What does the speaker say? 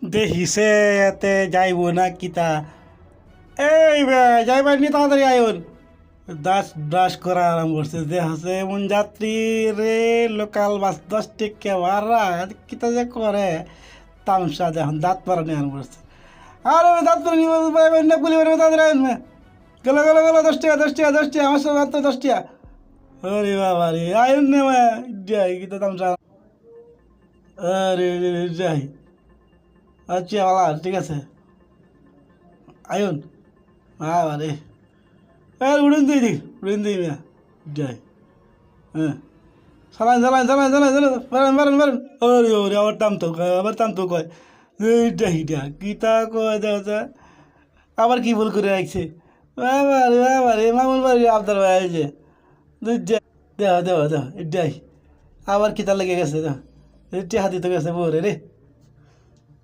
দেখিছে এতে যাইব না কিতা এই যাইবার নি তাড়াতাড়ি আয়ুন দাস ব্রাশ করা আরম্ভ করছে যে হাসে এমন যাত্রী রে লোকাল বাস 10 টাকা ভাড়া কিতা যে করে তামসা যখন দাঁত পারানি আরম্ভ করছে আরে দাঁত পারানি না গুলি মারবে তাদের আয়ুন গেলো গেলো গেলো 10 টাকা 10 টাকা 10 টাকা আমার সঙ্গে মাত্র 10 টাকা আরে বাবা রে আয়ুন নে যাই কিতা তামসা আরে যাই আচ্ছা বালা ঠিক আছে আয়ুন বাবা রে উড়ুন দিই দিক উড়ুন দিই মিয়া যাই হ্যাঁ চালান চালান চালান চালান চালান বারেন বারেন বারেন ওরে ওরে আবার টাম তো কয় এইটা হিটা কিতা কয় দেখা আবার কি ভুল করে রাখছে বাবা রে বাবা রে মামুন বাড়ি আবদার ভাই আছে দেওয়া দেওয়া দেওয়া এটাই আবার কিতা লেগে গেছে এটা হাতি তো গেছে বরে রে